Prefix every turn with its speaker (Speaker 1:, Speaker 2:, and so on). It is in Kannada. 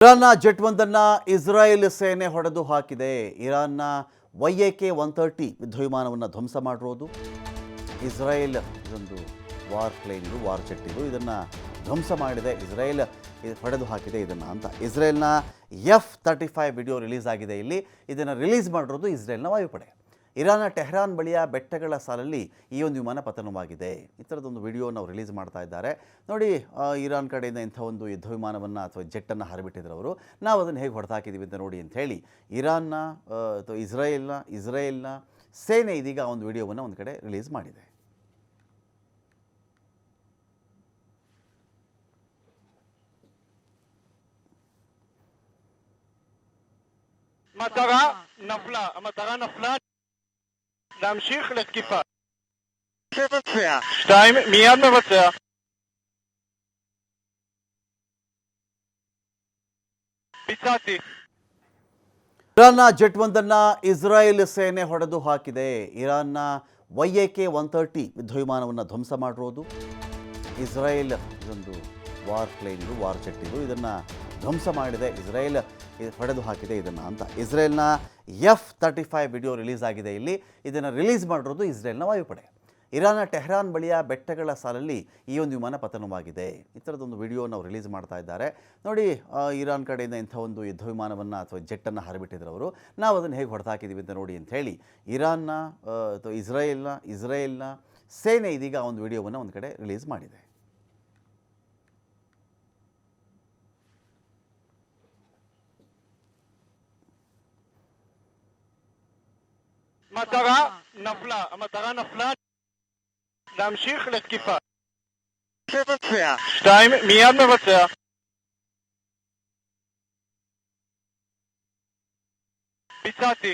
Speaker 1: ಇರಾನ್ನ ಜೆಟ್ ಒಂದನ್ನ ಇಸ್ರಾಯೇಲ್ ಸೇನೆ ಹೊಡೆದು ಹಾಕಿದೆ. ಇರಾನ್ನ YAK-130 ಯುದ್ಧ ವಿಮಾನವನ್ನು ಧ್ವಂಸ ಮಾಡಿರೋದು ಇಸ್ರಾಯೇಲ್. ಇದೊಂದು ವಾರ್ ಪ್ಲೇನ್, ಇದು ವಾರ್ ಜೆಟ್, ಇದನ್ನು ಧ್ವಂಸ ಮಾಡಿದೆ ಇಸ್ರಾಯೇಲ್, ಹೊಡೆದು ಹಾಕಿದೆ ಇದನ್ನು ಅಂತ. ಇಸ್ರೇಲ್ನ F-35 ವಿಡಿಯೋ ರಿಲೀಸ್ ಆಗಿದೆ. ಇಲ್ಲಿ ಇದನ್ನು ರಿಲೀಸ್ ಮಾಡಿರೋದು ಇಸ್ರೇಲ್ನ ವಾಯುಪಡೆ. ಇರಾನ್ನ ಟೆಹರಾನ್ ಬಳಿಯ ಬೆಟ್ಟಗಳ ಸಾಲಲ್ಲಿ ಈ ಒಂದು ವಿಮಾನ ಪತನವಾಗಿದೆ. ಈ ಥರದೊಂದು ವಿಡಿಯೋ ನಾವು ರಿಲೀಸ್ ಮಾಡ್ತಾ ಇದ್ದಾರೆ ನೋಡಿ. ಇರಾನ್ ಕಡೆಯಿಂದ ಇಂಥ ಒಂದು ಯುದ್ಧ ವಿಮಾನವನ್ನು ಅಥವಾ ಜೆಟ್ಟನ್ನು ಹರಿಬಿಟ್ಟಿದ್ರು ಅವರು. ನಾವು ಅದನ್ನು ಹೇಗೆ ಹೊಡೆದಾಕಿದ್ದೀವಿ ಅಂತ ನೋಡಿ ಅಂತ ಹೇಳಿ ಇರಾನ್ನ ಅಥವಾ ಇಸ್ರೇಲ್ನ ಸೇನೆ ಇದೀಗ ಒಂದು ವಿಡಿಯೋವನ್ನು ಒಂದು ಕಡೆ ರಿಲೀಸ್ ಮಾಡಿದೆ.
Speaker 2: המטרה נפלה, להמשיך לתקיפה. תבצע. 2, מיד מבצע. ಬಿಸಾತಿ.
Speaker 1: ಇರಾನ್ನ ಜೆಟ್ ಒಂದನ್ನ ಇಸ್ರಾಯೇಲ್ ಸೇನೆ ಹೊಡೆದು ಹಾಕಿದೆ. ಇರಾನ್ನ YAK-130 ಯುದ್ಧ ವಿಮಾನವನ್ನು ಧ್ವಂಸ ಮಾಡಿರೋದು ಇಸ್ರಾಯೇಲ್. ಇದೊಂದು ವಾರ್ ಪ್ಲೇನ್, ಇದು ವಾರ್ ಜೆಟ್, ಇದನ್ನು ಧ್ವಂಸ ಮಾಡಿದೆ ಇಸ್ರಾಯೇಲ್, ಹೊಡೆದು ಹಾಕಿದೆ ಇದನ್ನು ಅಂತ. ಇಸ್ರೇಲ್ನ F-35 ವಿಡಿಯೋ ರಿಲೀಸ್ ಆಗಿದೆ. ಇಲ್ಲಿ ಇದನ್ನು ರಿಲೀಸ್ ಮಾಡಿರೋದು ಇಸ್ರೇಲ್ನ ವಾಯುಪಡೆ. ಇರಾನ್ನ ಟೆಹರಾನ್ ಬಳಿಯ ಬೆಟ್ಟಗಳ ಸಾಲಲ್ಲಿ ಈ ಒಂದು ವಿಮಾನ ಪತನವಾಗಿದೆ. ಈ ಥರದೊಂದು ವಿಡಿಯೋ ನಾವು ರಿಲೀಸ್ ಮಾಡ್ತಾ ಇದ್ದಾರೆ ನೋಡಿ. ಇರಾನ್ ಕಡೆಯಿಂದ ಇಂಥ ಒಂದು ಯುದ್ಧ ವಿಮಾನವನ್ನು ಅಥವಾ ಜೆಟ್ಟನ್ನು ಹರಿಬಿಟ್ಟಿದ್ರು ಅವರು. ನಾವು ಅದನ್ನು ಹೇಗೆ ಹೊಡೆದಾಕಿದ್ದೀವಿ ಅಂತ ನೋಡಿ ಅಂತ ಹೇಳಿ ಇರಾನ್ನ ಅಥವಾ ಇಸ್ರೇಲ್ನ ಸೇನೆ ಇದೀಗ ಒಂದು ವಿಡಿಯೋವನ್ನು ಒಂದು ಕಡೆ ರಿಲೀಸ್ ಮಾಡಿದೆ.
Speaker 2: המטרה נפלה, להמשיך לתקיפה. תבצע. 2, מיד מבצע. ביצעתי.